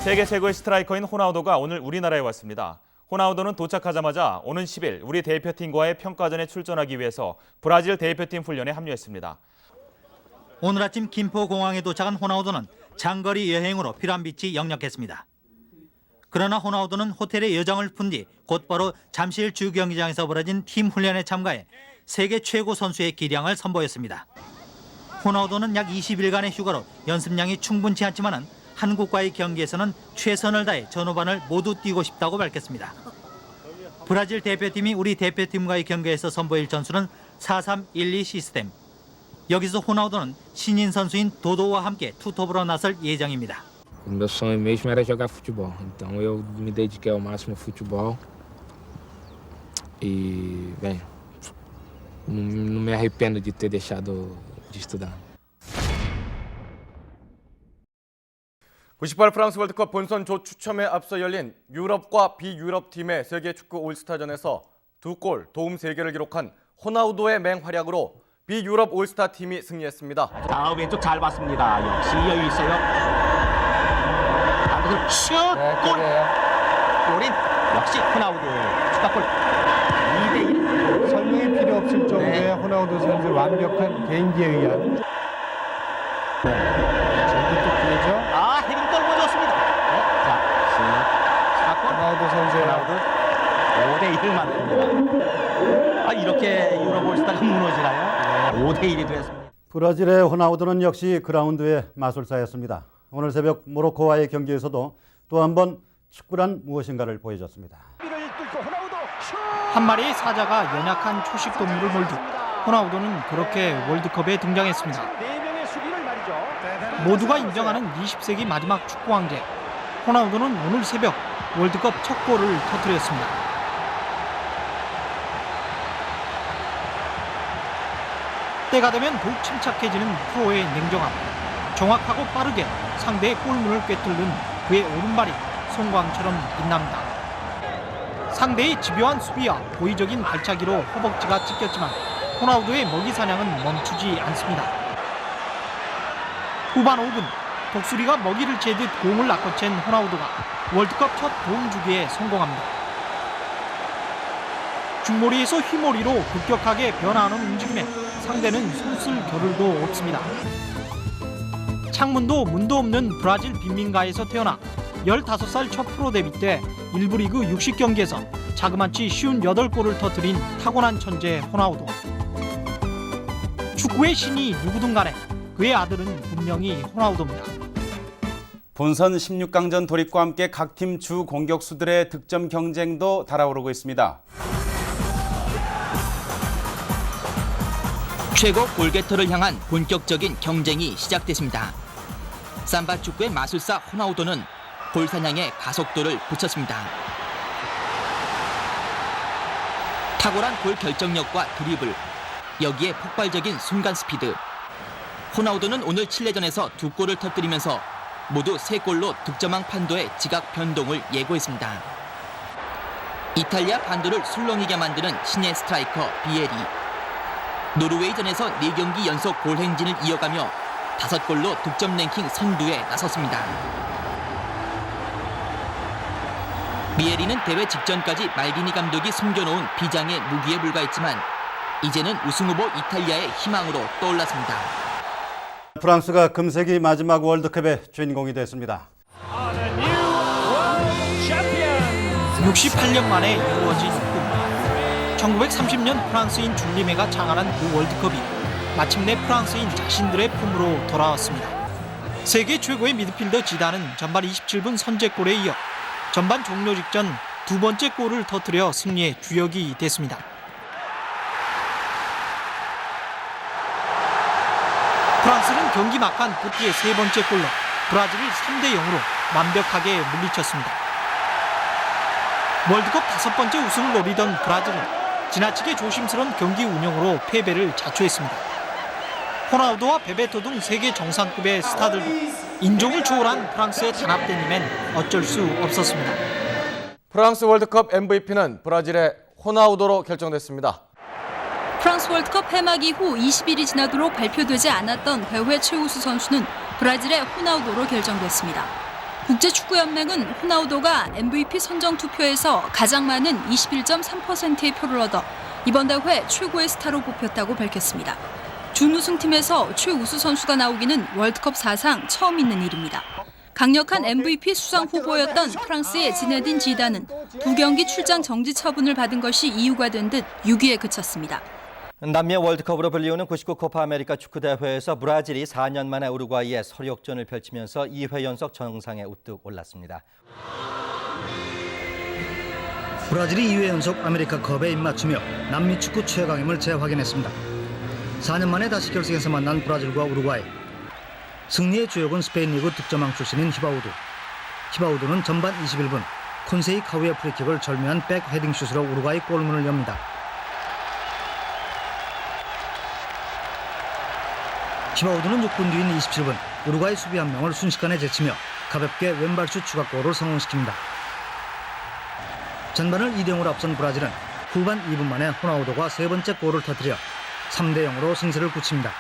세계 최고의 스트라이커인 호나우도가 오늘 우리나라에 왔습니다. 호나우도는 도착하자마자 오는 10일 우리 대표팀과의 평가전에 출전하기 위해서 브라질 대표팀 훈련에 합류했습니다. 오늘 아침 김포공항에 도착한 호나우도는 장거리 여행으로 피란비치 영역했습니다. 그러나 호나우도는 호텔에 여정을 푼 뒤 곧바로 잠실 주경기장에서 벌어진 팀 훈련에 참가해 세계 최고 선수의 기량을 선보였습니다. 호나우도는 약 20일간의 휴가로 연습량이 충분치 않지만은 한국과의 경기에서는 최선을 다해 전후반을 모두 뛰고 싶다고 밝혔습니다. 브라질 대표팀이 우리 대표팀과의 경기에서 선보일 전술은 4-3-1-2 시스템. 여기서 호나우도는 신인 선수인 도도와 함께 투톱으로 나설 예정입니다. O meu sonho mesmo era jogar futebol, então eu me dediquei ao máximo ao futebol e, bem, não me arrependo de ter deixado de estudar. 98 프랑스 월드컵 본선 조 추첨에 앞서 열린 유럽과 비유럽 팀의 세계 축구 올스타전에서 2골, 도움 3개를 기록한 호나우도의 맹활약으로 비유럽 올스타 팀이 승리했습니다. 자, 왼쪽 잘 봤습니다. 역시 여유 있어요. 안돼서 슛! 골! 골인 역시 호나우두 추가골 2대1. 설명이 필요 없을 정도의 호나우두 선수의 완벽한 개인기에 의한 전투 기회죠. 헤딩 떨고 좋습니다. 자, 추가골 호나우두 선수의 호나우두 5대1을 만듭니다. 이렇게 유럽 올스타가 무너지나요? 5대1이 됐습니다. 브라질의 호나우두는 역시 그라운드의 마술사였습니다. 오늘 새벽 모로코와의 경기에서도 또 한 번 축구란 무엇인가를 보여줬습니다. 한 마리의 사자가 연약한 초식 동물을 몰듯 호나우도는 그렇게 월드컵에 등장했습니다. 모두가 인정하는 20세기 마지막 축구 황제 호나우도는 오늘 새벽 월드컵 첫 골을 터뜨렸습니다. 때가 되면 더욱 침착해지는 프로의 냉정함. 정확하고 빠르게 상대의 골문을 꿰뚫는 그의 오른발이 송광처럼 빛납니다. 상대의 집요한 수비와 고의적인 발차기로 허벅지가 찢겼지만 호나우도의 먹이 사냥은 멈추지 않습니다. 후반 5분 독수리가 먹이를 채듯 공을 낚아챈 호나우도가 월드컵 첫 도움 주기에 성공합니다. 중거리에서 휘몰이로 급격하게 변화하는 움직임에 상대는 손쓸 겨를도 없습니다. 창문도 문도 없는 브라질 빈민가에서 태어나 15살 첫 프로 데뷔 때 1부 리그 60경기에서 자그마치 58골을 터뜨린 타고난 천재 호나우도. 축구의 신이 누구든 간에 그의 아들은 분명히 호나우도입니다. 본선 16강전 돌입과 함께 각 팀 주 공격수들의 득점 경쟁도 달아오르고 있습니다. 최고 골게터를 향한 본격적인 경쟁이 시작됐습니다. 삼바 축구의 마술사 호나우도는 골 사냥에 가속도를 붙였습니다. 탁월한 골 결정력과 드리블, 여기에 폭발적인 순간 스피드. 호나우도는 오늘 칠레전에서 2골을 터뜨리면서 모두 3골로 득점왕 판도의 지각 변동을 예고했습니다. 이탈리아 판도를 술렁이게 만드는 신예 스트라이커 비에리. 노르웨이전에서 4경기 연속 골 행진을 이어가며 5골로 득점 랭킹 선두에 나섰습니다. 비에리는 대회 직전까지 말디니 감독이 숨겨놓은 비장의 무기에 불과했지만 이제는 우승 후보 이탈리아의 희망으로 떠올랐습니다. 프랑스가 금세기 마지막 월드컵의 주인공이 됐습니다. 68년 만에 이루어진 꿈. 1930년 프랑스인 줄리메가 창안한 그 월드컵이 마침내 프랑스인 자신들의 품으로 돌아왔습니다. 세계 최고의 미드필더 지단은 전반 27분 선제골에 이어 전반 종료 직전 2번째 골을 터뜨려 승리의 주역이 됐습니다. 프랑스는 경기 막판 끝뒤의 3번째 골로 브라질을 3대0으로 완벽하게 물리쳤습니다. 월드컵 5번째 우승을 노리던 브라질은 지나치게 조심스러운 경기 운영으로 패배를 자초했습니다. 호나우도와 베베토 등 세계 정상급의 스타들도 인종을 초월한 프랑스의 단합된 힘엔 어쩔 수 없었습니다. 프랑스 월드컵 MVP는 브라질의 호나우도로 결정됐습니다. 프랑스 월드컵 폐막 이후 20일이 지나도록 발표되지 않았던 대회 최우수 선수는 브라질의 호나우도로 결정됐습니다. 국제축구연맹은 호나우도가 MVP 선정 투표에서 가장 많은 21.3%의 표를 얻어 이번 대회 최고의 스타로 뽑혔다고 밝혔습니다. 준우승팀에서 최우수 선수가 나오기는 월드컵 사상 처음 있는 일입니다. 강력한 MVP 수상 후보였던 프랑스의 지네딘 지단은 2경기 출장 정지 처분을 받은 것이 이유가 된 듯 6위에 그쳤습니다. 남미의 월드컵으로 불리우는 99 코파 아메리카 축구대회에서 브라질이 4년 만에 우루과이에 설욕전을 펼치면서 2회 연속 정상에 우뚝 올랐습니다. 브라질이 2회 연속 아메리카컵에 입맞추며 남미 축구 최강임을 재확인했습니다. 4년 만에 다시 결승에서 만난 브라질과 우루과이. 승리의 주역은 스페인 리그 득점왕 출신인 히바우두. 히바우두는 전반 21분 콘세이 카우의 프리킥을 절묘한 백 헤딩슛으로 우루과이 골문을 엽니다. 히바우두는 6분 뒤인 27분 우루과이 수비 한 명을 순식간에 제치며 가볍게 왼발슛 추가골을 성공시킵니다. 전반을 2대0으로 앞선 브라질은 후반 2분 만에 호나우도가 세 번째 골을 터뜨려 3대0으로 승세를 굳힙니다.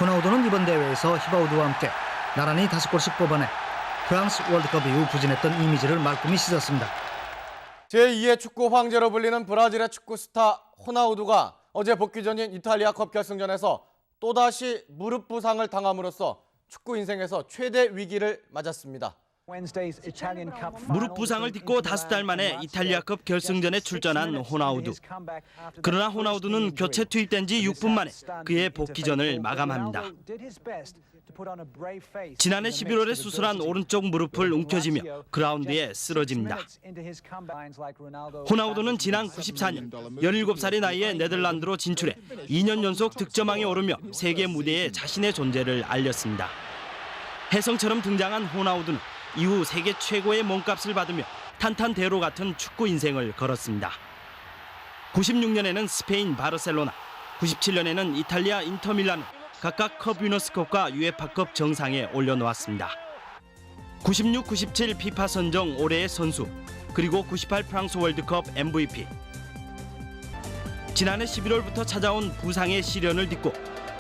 호나우도는 이번 대회에서 히바우두와 함께 나란히 5골씩 뽑아내 프랑스 월드컵 이후 부진했던 이미지를 말끔히 씻었습니다. 제2의 축구 황제로 불리는 브라질의 축구 스타 호나우두가 어제 복귀 전인 이탈리아컵 결승전에서 또다시 무릎 부상을 당함으로써 축구 인생에서 최대 위기를 맞았습니다. 무릎 부상을 딛고 5달 만에 이탈리아컵 결승전에 출전한 호나우두. 그러나 호나우두는 교체 투입된 지 6분 만에 그의 복귀전을 마감합니다. 지난해 11월에 수술한 오른쪽 무릎을 움켜쥐며 그라운드에 쓰러집니다. 호나우두는 지난 94년 17살의 나이에 네덜란드로 진출해 2년 연속 득점왕에 오르며 세계 무대에 자신의 존재를 알렸습니다. 혜성처럼 등장한 호나우두는 이후 세계 최고의 몸값을 받으며 탄탄대로 같은 축구 인생을 걸었습니다. 96년에는 스페인 바르셀로나, 97년에는 이탈리아 인터밀란을 각각 컵 위너스컵과 유에파컵 정상에 올려놓았습니다. 96, 97 피파 선정 올해의 선수, 그리고 98 프랑스 월드컵 MVP. 지난해 11월부터 찾아온 부상의 시련을 딛고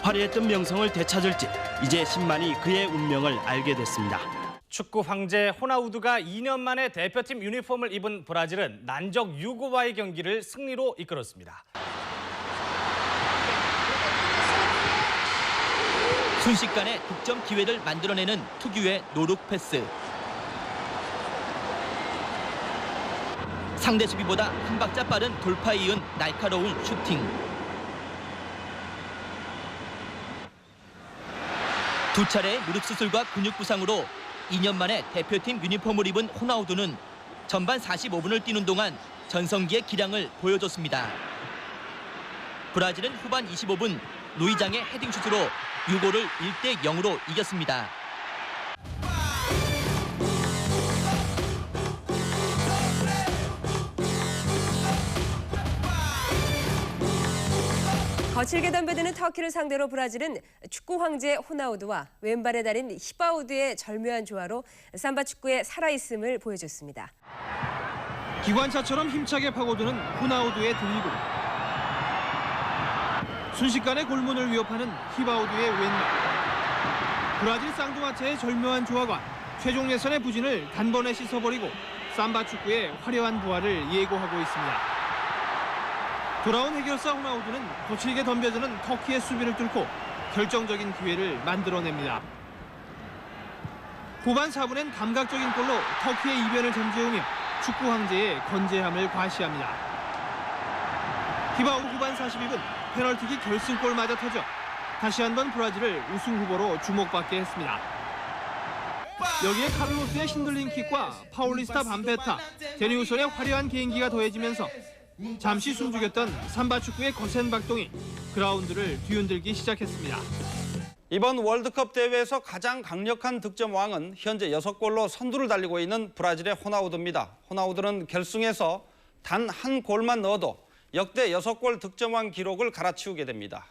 화려했던 명성을 되찾을지 이제 10만이 그의 운명을 알게 됐습니다. 축구 황제 호나우두가 2년 만에 대표팀 유니폼을 입은 브라질은 난적 유고와의 경기를 승리로 이끌었습니다. 순식간에 득점 기회를 만들어내는 특유의 노룩 패스. 상대 수비보다 한 박자 빠른 돌파에 이은 날카로운 슈팅. 두 차례 무릎 수술과 근육 부상으로 2년 만에 대표팀 유니폼을 입은 호나우두는 전반 45분을 뛰는 동안 전성기의 기량을 보여줬습니다. 브라질은 후반 25분 루이장의 헤딩슛으로 유고를 1대0으로 이겼습니다. 거칠게 덤벼드는 터키를 상대로 브라질은 축구 황제 호나우두와 왼발의 달인 히바우두의 절묘한 조화로 삼바 축구의 살아있음을 보여줬습니다. 기관차처럼 힘차게 파고드는 호나우두의 드리블. 순식간에 골문을 위협하는 히바우두의 왼발. 브라질 쌍둥아체의 절묘한 조화가 최종 예선의 부진을 단번에 씻어버리고 삼바 축구의 화려한 부활을 예고하고 있습니다. 돌아온 해결사 호나우두는 거칠게 덤벼드는 터키의 수비를 뚫고 결정적인 기회를 만들어냅니다. 후반 4분엔 감각적인 골로 터키의 이변을 잠재우며 축구 황제의 건재함을 과시합니다. 히바우두 후반 42분 페널티킥 결승골마저 터져 다시 한번 브라질을 우승 후보로 주목받게 했습니다. 여기에 카를로스의 신들린 킥과 파울리스타 밤페타, 데니우손의 화려한 개인기가 더해지면서 잠시 숨죽였던 삼바 축구의 거센 박동이 그라운드를 뒤흔들기 시작했습니다. 이번 월드컵 대회에서 가장 강력한 득점왕은 현재 6골로 선두를 달리고 있는 브라질의 호나우두입니다. 호나우두는 결승에서 단 한 골만 넣어도 역대 6골 득점왕 기록을 갈아치우게 됩니다.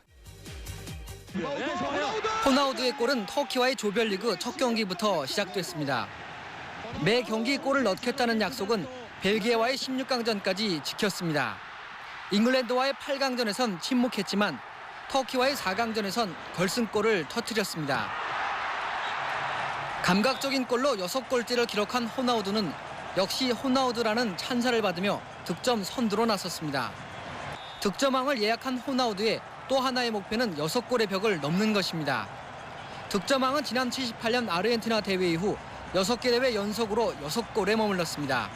호나우두의 골은 터키와의 조별리그 첫 경기부터 시작됐습니다. 매 경기 골을 넣겠다는 약속은 벨기에와의 16강전까지 지켰습니다. 잉글랜드와의 8강전에선 침묵했지만 터키와의 4강전에선 결승골을 터뜨렸습니다. 감각적인 골로 6골째를 기록한 호나우두는 역시 호나우두라는 찬사를 받으며 득점 선두로 나섰습니다. 득점왕을 예약한 호나우두의 또 하나의 목표는 6골의 벽을 넘는 것입니다. 득점왕은 지난 78년 아르헨티나 대회 이후 6개 대회 연속으로 6골에 머물렀습니다.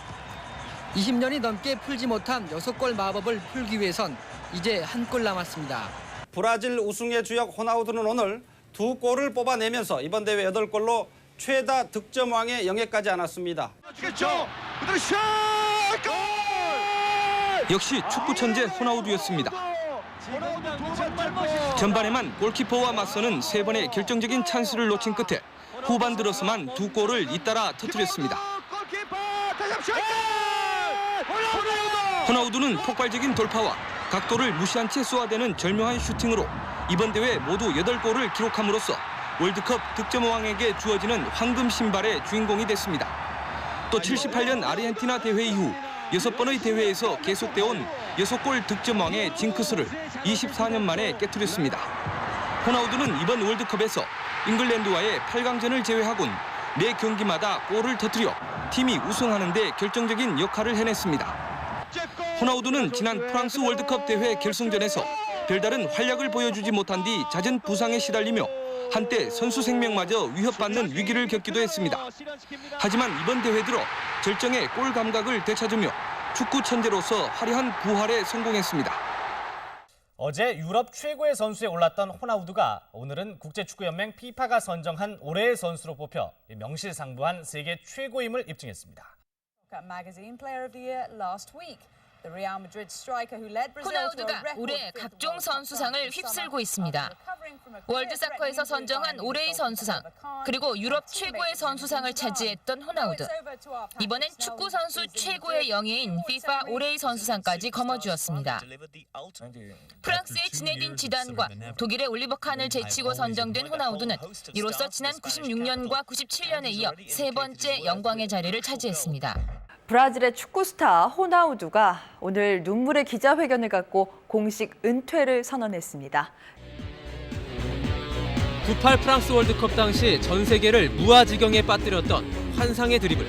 20년이 넘게 풀지 못한 6골 마법을 풀기 위해선 이제 한 골 남았습니다. 브라질 우승의 주역 호나우두는 오늘 2골을 뽑아내면서 이번 대회 8골로 최다 득점왕의 영예까지 안았습니다. 역시 축구 천재 호나우두였습니다. 전반에만 골키퍼와 맞서는 3번의 결정적인 찬스를 놓친 끝에 후반 들어서만 2골을 잇따라 터뜨렸습니다. 호나우두는 폭발적인 돌파와 각도를 무시한 채 쏘아대는 절묘한 슈팅으로 이번 대회 모두 8골을 기록함으로써 월드컵 득점왕에게 주어지는 황금 신발의 주인공이 됐습니다. 또 78년 아르헨티나 대회 이후 6번의 대회에서 계속돼온 6골 득점왕의 징크스를 24년 만에 깨트렸습니다. 호나우두는 이번 월드컵에서 잉글랜드와의 8강전을 제외하곤 4경기마다 골을 터뜨려 팀이 우승하는 데 결정적인 역할을 해냈습니다. 호나우두는 지난 프랑스 월드컵 대회 결승전에서 별다른 활약을 보여주지 못한 뒤 잦은 부상에 시달리며 한때 선수 생명마저 위협받는 위기를 겪기도 했습니다. 하지만 이번 대회 들어 절정의 골 감각을 되찾으며 축구 천재로서 화려한 부활에 성공했습니다. 어제 유럽 최고의 선수에 올랐던 호나우두가 오늘은 국제축구연맹 FIFA가 선정한 올해의 선수로 뽑혀 명실상부한 세계 최고임을 입증했습니다. 호나우두가 올해 각종 선수상을 휩쓸고 있습니다. 월드사커에서 선정한 올해의 선수상, 그리고 유럽 최고의 선수상을 차지했던 호나우두. 이번엔 축구 선수 최고의 영예인 FIFA 올해의 선수상까지 거머쥐었습니다. 프랑스의 지네딘 지단과 독일의 올리버 칸을 제치고 선정된 호나우두는 이로써 지난 96년과 97년에 이어 3번째 영광의 자리를 차지했습니다. 브라질의 축구 스타 호나우두가 오늘 눈물의 기자회견을 갖고 공식 은퇴를 선언했습니다. 98 프랑스 월드컵 당시 전 세계를 무아지경에 빠뜨렸던 환상의 드리블.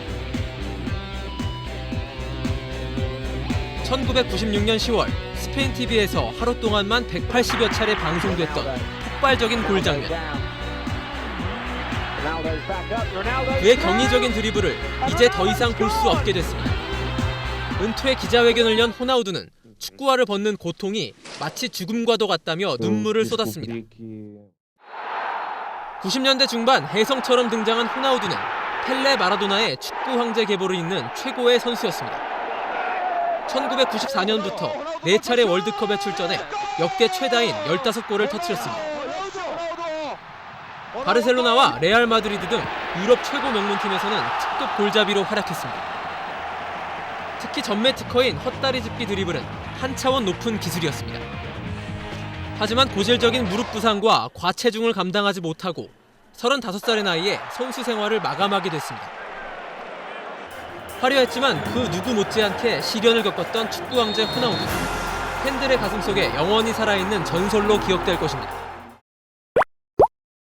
1996년 10월 스페인 TV에서 하루 동안만 180여 차례 방송됐던 폭발적인 골 장면. 그의 경이적인 드리블을 이제 더 이상 볼 수 없게 됐습니다. 은퇴 기자회견을 연 호나우두는 축구화를 벗는 고통이 마치 죽음과도 같다며 눈물을 쏟았습니다. 90년대 중반 혜성처럼 등장한 호나우두는 펠레 마라도나의 축구 황제 계보를 잇는 최고의 선수였습니다. 1994년부터 4차례 월드컵에 출전해 역대 최다인 15골을 터뜨렸습니다. 바르셀로나와 레알 마드리드 등 유럽 최고 명문팀에서는 특급 골잡이로 활약했습니다. 특히 전매 특허인 헛다리 짚기 드리블은 한 차원 높은 기술이었습니다. 하지만 고질적인 무릎 부상과 과체중을 감당하지 못하고 35살의 나이에 선수 생활을 마감하게 됐습니다. 화려했지만 그 누구 못지않게 시련을 겪었던 축구 황제 호나우두. 팬들의 가슴속에 영원히 살아있는 전설로 기억될 것입니다.